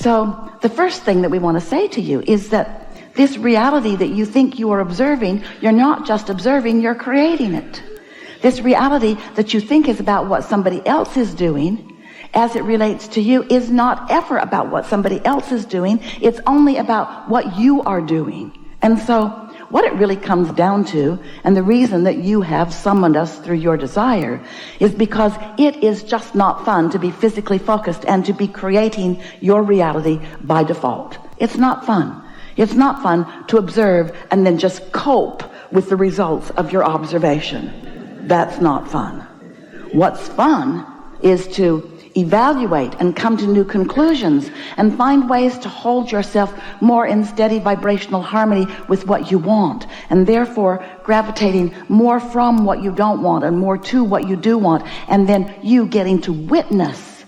So the first thing that we want to say to you is that this reality that you think you are observing, you're not just observing, you're creating it. This reality that you think is about what somebody else is doing, as it relates to you, is not ever about what somebody else is doing. It's only about what you are doing. And so what it really comes down to, and the reason that you have summoned us through your desire, is because it is just not fun to be physically focused and to be creating your reality by default. It's not fun. It's not fun to observe and then just cope with the results of your observation. That's not fun. What's fun is to evaluate and come to new conclusions and find ways to hold yourself more in steady vibrational harmony with what you want, and therefore gravitating more from what you don't want and more to what you do want, and then you getting to witness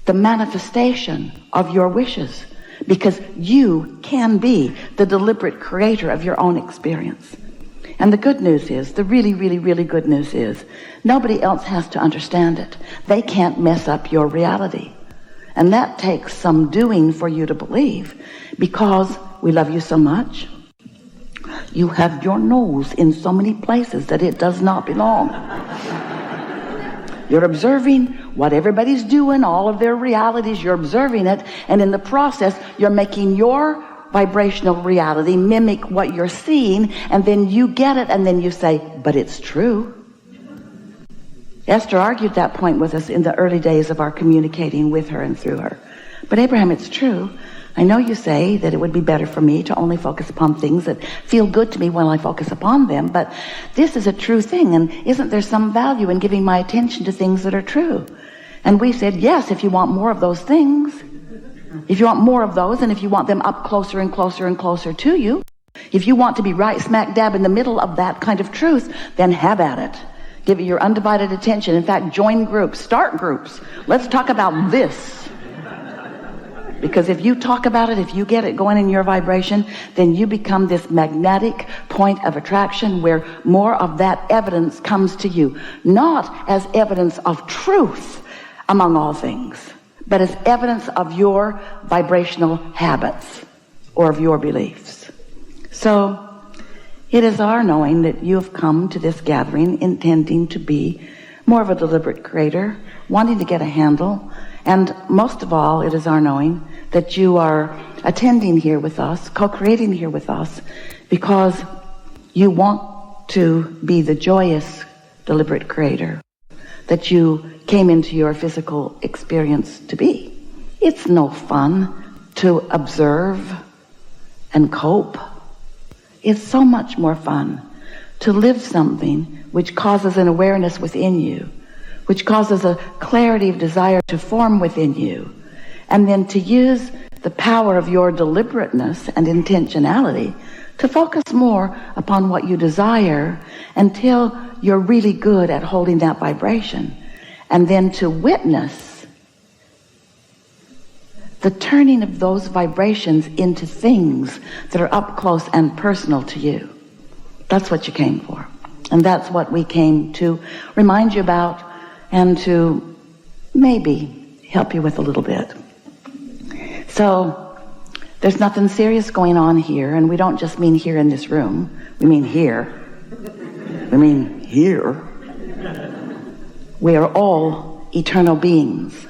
the manifestation of your wishes, because you can be the deliberate creator of your own experience. And the good news is, the really, really, really good news is, nobody else has to understand it. They can't mess up your reality. And that takes some doing for you to believe, because we love you so much. You have your nose in so many places that it does not belong. You're observing what everybody's doing, all of their realities, you're observing it, and in the process, you're making your vibrational reality mimic what you're seeing, and then you get it, and then you say, but it's true. Esther argued that point with us in the early days of our communicating with her and through her. But Abraham, it's true. I know you say that it would be better for me to only focus upon things that feel good to me when I focus upon them, but this is a true thing, and isn't there some value in giving my attention to things that are true? And we said, yes, if you want more of those things. If you want more of those, and if you want them up closer and closer and closer to you, if you want to be right smack dab in the middle of that kind of truth, then have at it. Give it your undivided attention. In fact, join groups, start groups. Let's talk about this. Because if you talk about it, if you get it going in your vibration, then you become this magnetic point of attraction where more of that evidence comes to you. Not as evidence of truth among all things, but as evidence of your vibrational habits or of your beliefs. So it is our knowing that you have come to this gathering intending to be more of a deliberate creator, wanting to get a handle, and most of all, it is our knowing that you are attending here with us, co-creating here with us, because you want to be the joyous, deliberate creator that you came into your physical experience to be. It's no fun to observe and cope. It's so much more fun to live something which causes an awareness within you, which causes a clarity of desire to form within you, and then to use the power of your deliberateness and intentionality to focus more upon what you desire until you're really good at holding that vibration, and then to witness the turning of those vibrations into things that are up close and personal to you. That's what you came for. And that's what we came to remind you about and to maybe help you with a little bit. So there's nothing serious going on here, and we don't just mean here in this room. We mean here. We mean here. We are all eternal beings.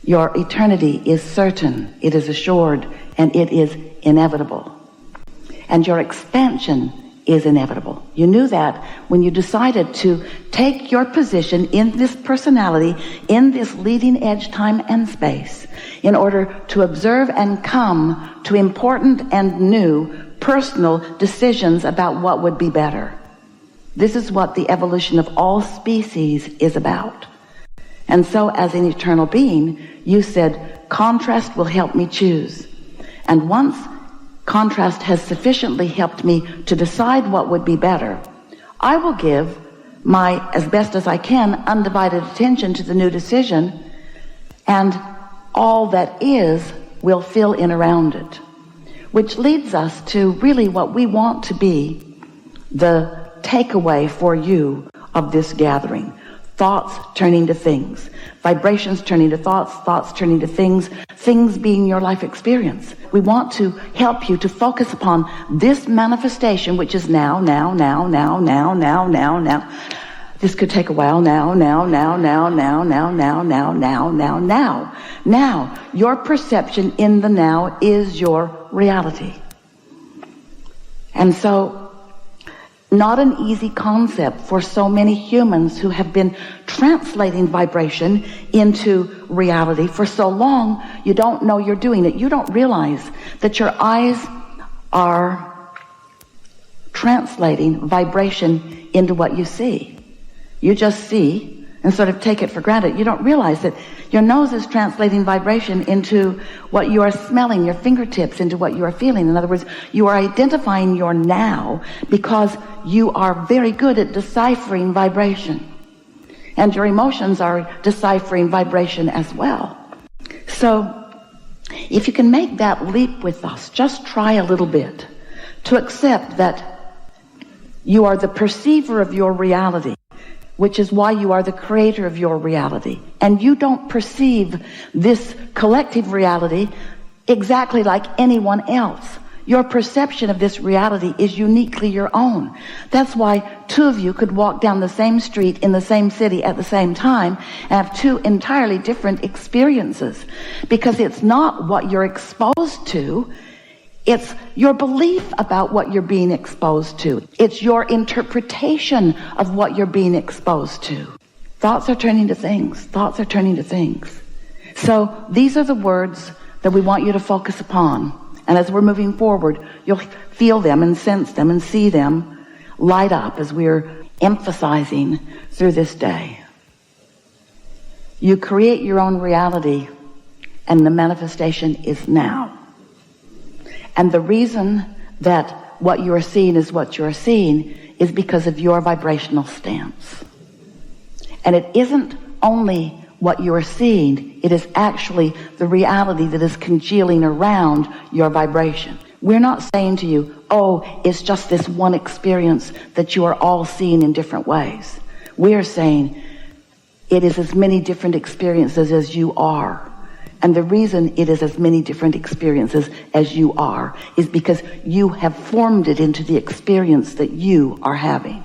Your eternity is certain, it is assured, and it is inevitable. And your expansion is inevitable. You knew that when you decided to take your position in this personality, in this leading edge time and space, in order to observe and come to important and new personal decisions about what would be better. This is what the evolution of all species is about. And so as an eternal being, you said, contrast will help me choose. And once contrast has sufficiently helped me to decide what would be better, I will give my, as best as I can, undivided attention to the new decision, and all that is will fill in around it. Which leads us to really what we want to be the takeaway for you of this gathering. thoughts turning to things, vibrations turning to thoughts, thoughts turning to things, things being your life experience. We want to help you to focus upon this manifestation, which is now. This could take a while. Now. Now, your perception in the now is your reality. And so, not an easy concept for so many humans who have been translating vibration into reality for so long. You don't know you're doing it. You don't realize that your eyes are translating vibration into what you see. You just see and sort of take it for granted. You don't realize that your nose is translating vibration into what you are smelling, your fingertips into what you are feeling. In other words, you are identifying your now because you are very good at deciphering vibration. And your emotions are deciphering vibration as well. So, if you can make that leap with us, just try a little bit to accept that you are the perceiver of your reality, which is why you are the creator of your reality. And you don't perceive this collective reality exactly like anyone else. Your perception of this reality is uniquely your own. That's why two of you could walk down the same street in the same city at the same time and have two entirely different experiences. Because it's not what you're exposed to, it's your belief about what you're being exposed to. It's your interpretation of what you're being exposed to. Thoughts are turning to things. Thoughts are turning to things. So these are the words that we want you to focus upon. And as we're moving forward, you'll feel them and sense them and see them light up as we're emphasizing through this day. You create your own reality, and the manifestation is now. And the reason that what you are seeing is what you are seeing is because of your vibrational stance. And it isn't only what you are seeing, it is actually the reality that is congealing around your vibration. We're not saying to you, oh, it's just this one experience that you are all seeing in different ways. We're saying it is as many different experiences as you are. And the reason it is as many different experiences as you are is because you have formed it into the experience that you are having.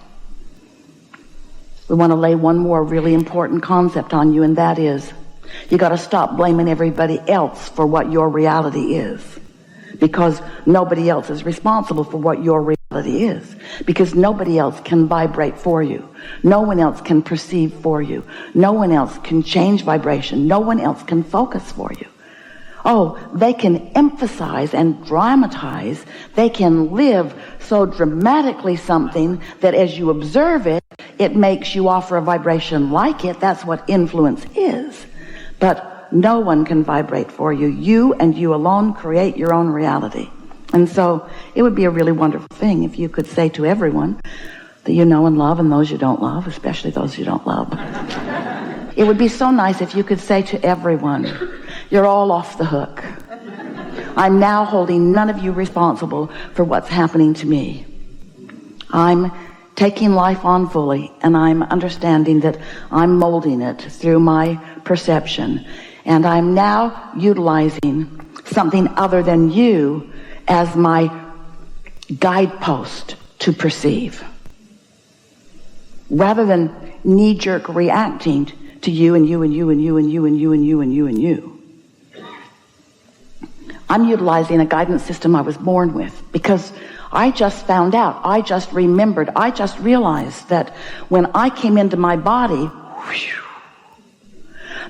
We want to lay one more really important concept on you, and that is you got to stop blaming everybody else for what your reality is, because nobody else is responsible for what your reality is, because nobody else can vibrate for you. No one else can perceive for you. No one else can change vibration. No one else can focus for you. Oh, they can emphasize and dramatize. They can live so dramatically something that as you observe it, it makes you offer a vibration like it. That's what influence is. But no one can vibrate for you. You and you alone create your own reality. And so it would be a really wonderful thing if you could say to everyone that you know and love, and those you don't love, especially those you don't love. It would be so nice if you could say to everyone, you're all off the hook. I'm now holding none of you responsible for what's happening to me. I'm taking life on fully, and I'm understanding that I'm molding it through my perception. And I'm now utilizing something other than you as my guidepost to perceive. Rather than knee-jerk reacting to you and you and you and you and you and you and you and you and you. I'm utilizing a guidance system I was born with, because I just found out, I just remembered, I just realized that when I came into my body,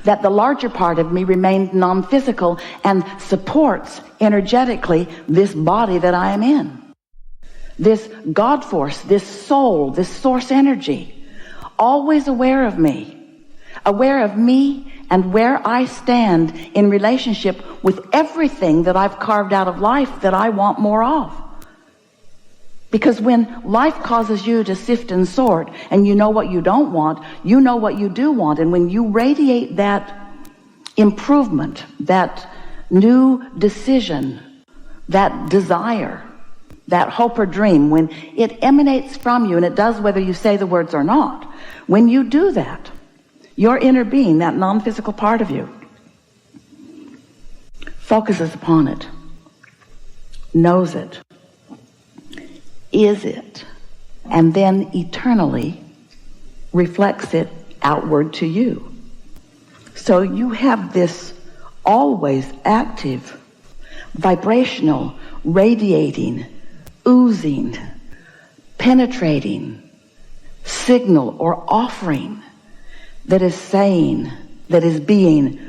that the larger part of me remained non-physical and supports energetically this body that I am in. This God force, this soul, this source energy, always aware of me and where I stand in relationship with everything that I've carved out of life that I want more of. Because when life causes you to sift and sort, and you know what you don't want, you know what you do want, and when you radiate that improvement, that new decision, that desire, that hope or dream, when it emanates from you, and it does whether you say the words or not, when you do that, Your inner being, that non-physical part of you, focuses upon it, knows it, is it, and then eternally reflects it outward to you. So you have this always active, vibrational, radiating, oozing, penetrating signal or offering that is saying, that is being,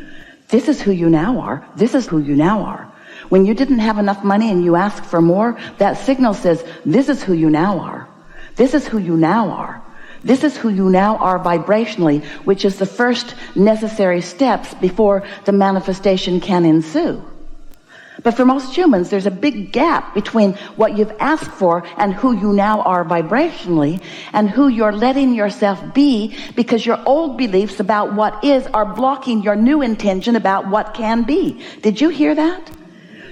this is who you now are. This is who you now are. When you didn't have enough money and you asked for more, that signal says, this is who you now are. This is who you now are. This is who you now are vibrationally, which is the first necessary steps before the manifestation can ensue. But for most humans, there's a big gap between what you've asked for and who you now are vibrationally and who you're letting yourself be, because your old beliefs about what is are blocking your new intention about what can be. Did you hear that?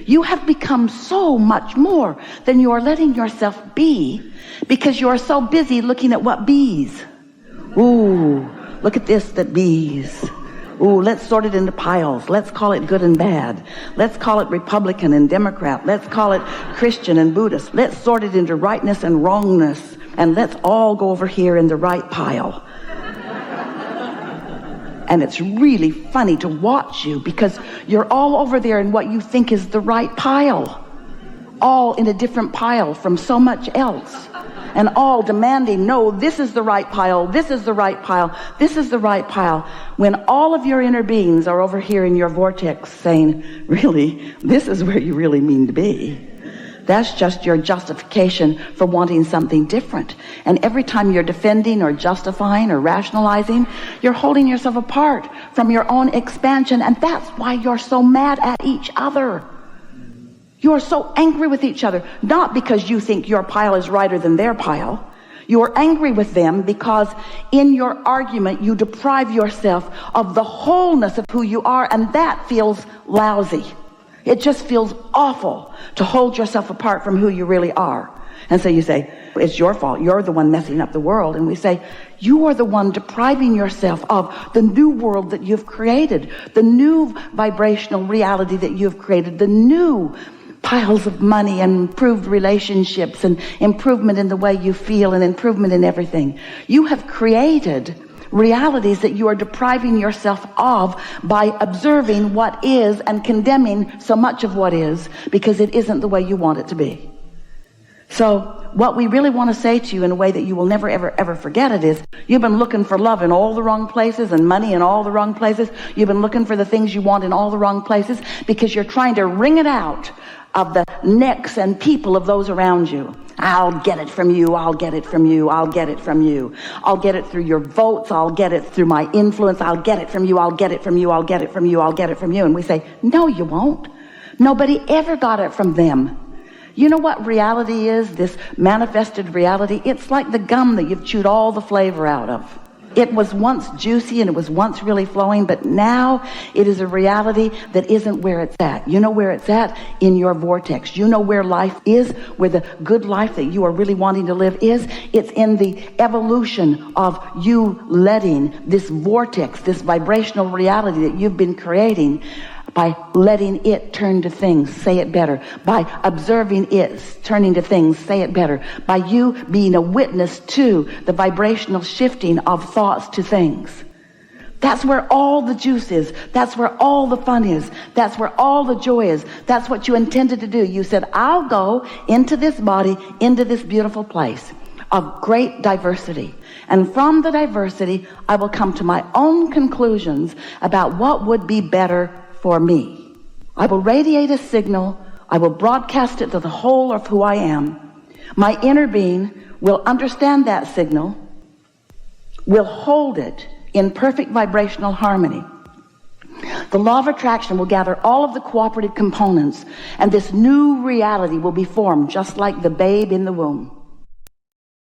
You have become so much more than you are letting yourself be, because you are so busy looking at what bees. Ooh, look at this that bees. Ooh, let's sort it into piles. Let's call it good and bad. Let's call it Republican and Democrat. Let's call it Christian and Buddhist. Let's sort it into rightness and wrongness. And let's all go over here in the right pile. And it's really funny to watch you, because you're all over there in what you think is the right pile. All in a different pile from so much else. And all demanding, no, this is the right pile, this is the right pile, this is the right pile. When all of your inner beings are over here in your vortex saying, really, this is where you really mean to be. That's just your justification for wanting something different. And every time you're defending or justifying or rationalizing, you're holding yourself apart from your own expansion. And that's why you're so mad at each other. You are so angry with each other, not because you think your pile is righter than their pile. You are angry with them because in your argument you deprive yourself of the wholeness of who you are, and that feels lousy. It just feels awful to hold yourself apart from who you really are. And so you say, it's your fault. You're the one messing up the world. And we say, you are the one depriving yourself of the new world that you've created, the new vibrational reality that you've created, the new piles of money and improved relationships and improvement in the way you feel and improvement in everything. You have created realities that you are depriving yourself of by observing what is and condemning so much of what is, because it isn't the way you want it to be. So what we really want to say to you in a way that you will never, ever, ever forget it is, you've been looking for love in all the wrong places and money in all the wrong places. You've been looking for the things you want in all the wrong places because you're trying to wring it out of the necks and people of those around you. I'll get it from you. I'll get it from you. I'll get it from you. I'll get it through your votes. I'll get it through my influence. I'll get it from you. I'll get it from you. I'll get it from you. I'll get it from you. And we say, no, you won't. Nobody ever got it from them. You know what reality is, this manifested reality? It's like the gum that you've chewed all the flavor out of. It was once juicy and it was once really flowing, but now it is a reality that isn't where it's at. You know where it's at? In your vortex. You know where life is, where the good life that you are really wanting to live is. It's in the evolution of you letting this vortex, this vibrational reality that you've been creating, by letting it turn to things, say it better. By observing it turning to things, say it better. By you being a witness to the vibrational shifting of thoughts to things. That's where all the juice is. That's where all the fun is. That's where all the joy is. That's what you intended to do. You said, I'll go into this body, into this beautiful place of great diversity. And from the diversity, I will come to my own conclusions about what would be better for me. I will radiate a signal. I will broadcast it to the whole of who I am. My inner being will understand that signal, will hold it in perfect vibrational harmony. The law of attraction will gather all of the cooperative components, and this new reality will be formed just like the babe in the womb.